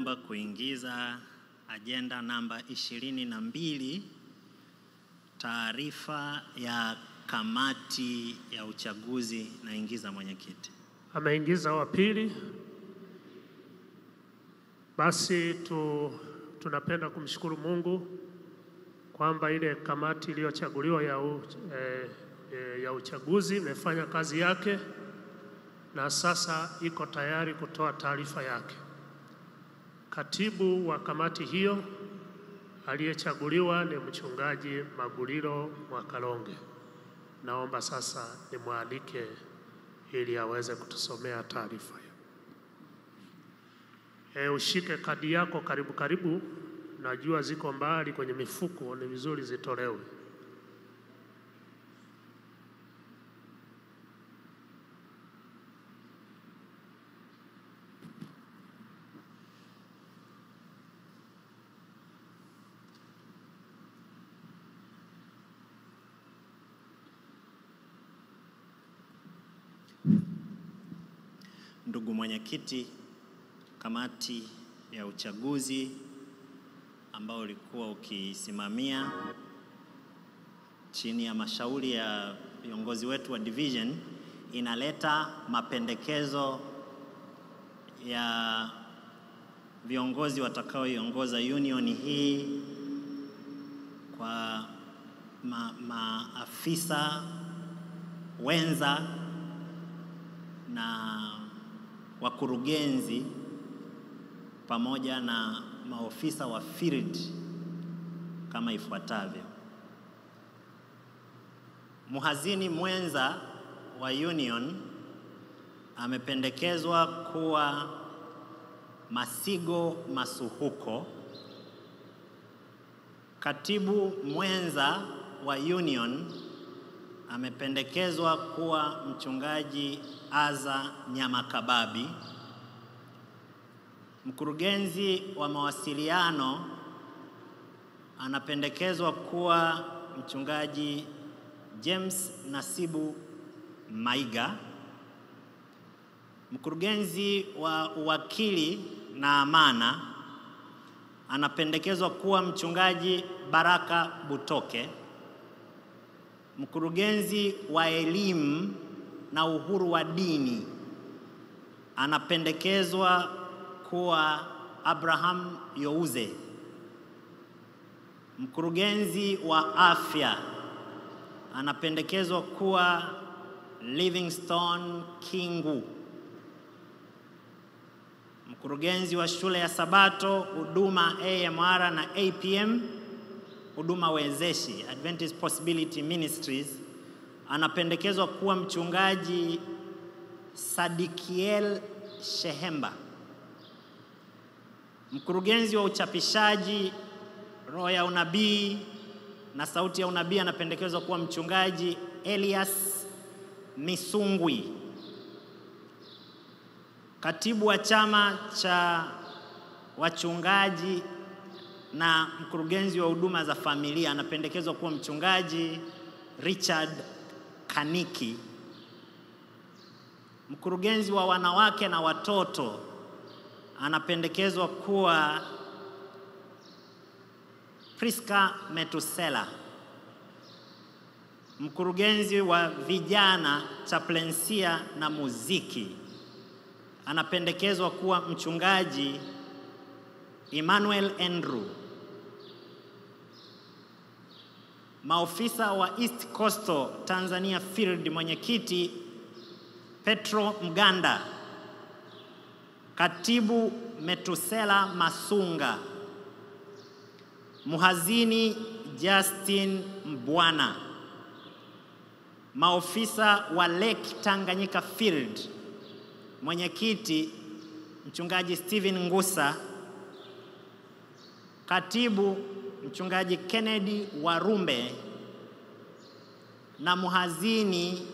naomba kuingiza agenda namba 22, taarifa ya kamati ya uchaguzi. Naingiza mwenyekiti. Ameingiza wa pili. Basi tunapenda kumshukuru Mungu kwamba ile kamati iliyochaguliwa ya uchaguzi imefanya kazi yake na sasa iko tayari kutoa taarifa yake. Katibu wa kamati hiyo aliyechaguliwa ni Mchungaji Magulilo Mwakalonge. Naomba sasa nimwalike ili aweze kutusomea taarifa hiyo. Ushike kadi yako karibu. Najua ziko mbali kwenye mifuko, ni vizuri zitolewe. Ndugu mwenyekiti, kamati ya uchaguzi ambao ulikuwa ukisimamia chini ya mashauri ya viongozi wetu wa division inaleta mapendekezo ya viongozi watakaoiongoza union hii kwa maafisa wenza na wakurugenzi pamoja na maofisa wa field kama ifuatavyo. Mhazini mwenza wa union amependekezwa kuwa Masigo Masuhuko. Katibu mwenza wa union amependekezwa kuwa Mchungaji Aza Nyamakababi. Mkurugenzi wa mawasiliano anapendekezwa kuwa Mchungaji James Nasibu Maiga. Mkurugenzi wa uwakili na amana anapendekezwa kuwa Mchungaji Baraka Butoke. Mkurugenzi wa elimu na uhuru wa dini anapendekezwa kuwa Abraham Youze. Mkurugenzi wa afya anapendekezwa kuwa Livingstone Kingu. Mkurugenzi wa shule ya Sabato, huduma AMR na APM, huduma wezeshi, Adventist Possibility Ministries, anapendekezwa kuwa Mchungaji Sadikiel Shehemba. Mkurugenzi wa uchapishaji, Roho ya Unabii na Sauti ya Unabii anapendekezwa kuwa Mchungaji Elias Misungwi. Katibu wa chama cha wachungaji na mkurugenzi wa huduma za familia anapendekezwa kuwa Mchungaji Richard Kaniki. Mkurugenzi wa wanawake na watoto anapendekezwa kuwa Priska Metusela. Mkurugenzi wa vijana, chaplainsia na muziki anapendekezwa kuwa Mchungaji Emmanuel Andrew. Maofisa wa East Coastal Tanzania Field, mwenyekiti Petro Mganda. Katibu Metusela Masunga. Mhazini Justin Mbwana. Maofisa wa Lake Tanganyika Field, mwenyekiti Mchungaji Steven Ngusa. Katibu Mchungaji Kennedy Warumbe na mhazini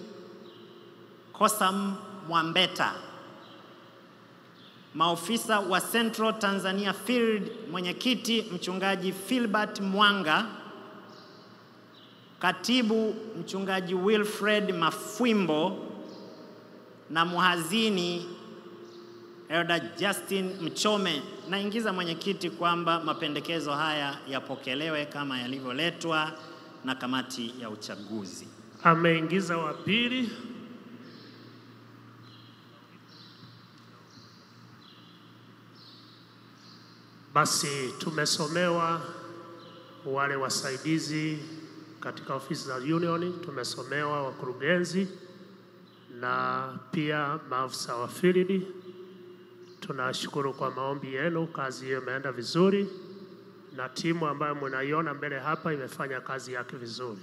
Kosam Mwambeta. Maofisa wa Central Tanzania Field, mwenyekiti Mchungaji Philbert Mwanga. Katibu Mchungaji Wilfred Mafwimbo na mhazini Elder Justin Mchome, naingiza mwenyekiti kwamba mapendekezo haya yapokelewe kama yalivyoletwa na kamati ya uchaguzi. Ameingiza wa pili. Basi tumesomewa wale wasaidizi katika ofisi za union, tumesomewa wakurugenzi na pia maafisa wa field. Tunashukuru kwa maombi yenu, kazi hiyo imeenda vizuri na timu ambayo mnaiona mbele hapa imefanya kazi yake vizuri.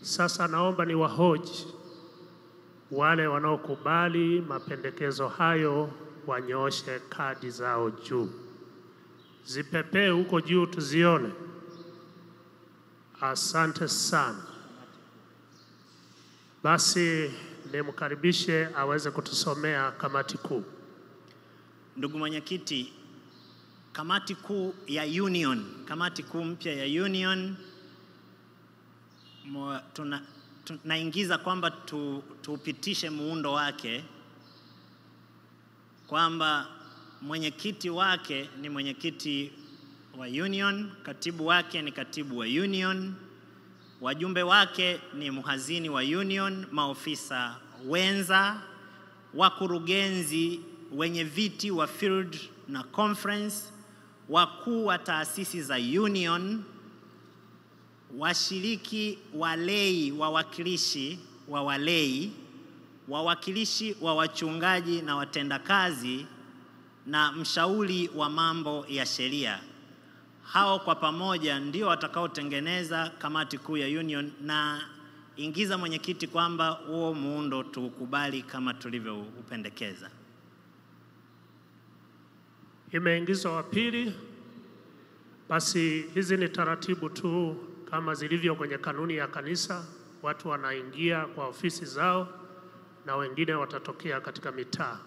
Sasa naomba ni wahoji wale wanaokubali mapendekezo hayo wanyooshe kadi zao juu. Zipepee huko juu tuzione. Asante sana. Basi nimkaribishe aweze kutusomea kamati kuu. Ndugu mwenyekiti, kamati kuu ya union, kamati kuu mpya ya union, tunaingiza kwamba tuupitishe muundo wake, kwamba mwenyekiti wake ni mwenyekiti wa union, katibu wake ni katibu wa union, wajumbe wake ni mhazini wa union, maofisa wenza, wakurugenzi, wenye viti wa field na conference, wakuu wa taasisi za union, washiriki walei, wawakilishi wa walei, wawakilishi wa wachungaji na watendakazi, na mshauri wa mambo ya sheria. Hao kwa pamoja ndio watakaotengeneza kamati kuu ya union, na ingiza mwenyekiti kwamba huo muundo tukubali kama tulivyoupendekeza. Imeingizwa wa pili. Basi hizi ni taratibu tu kama zilivyo kwenye kanuni ya kanisa. Watu wanaingia kwa ofisi zao na wengine watatokea katika mitaa.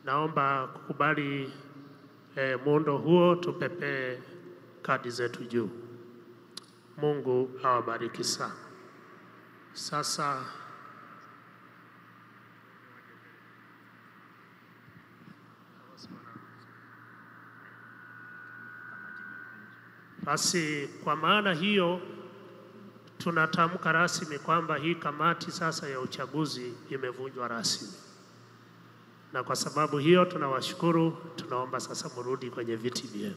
Naomba kukubali muundo huo, tupepee kadi zetu juu. Mungu awabariki sana. Sasa basi kwa maana hiyo tunatamka rasmi kwamba hii kamati sasa ya uchaguzi imevunjwa rasmi. Na kwa sababu hiyo tunawashukuru, tunaomba sasa mrudi kwenye viti vyenu.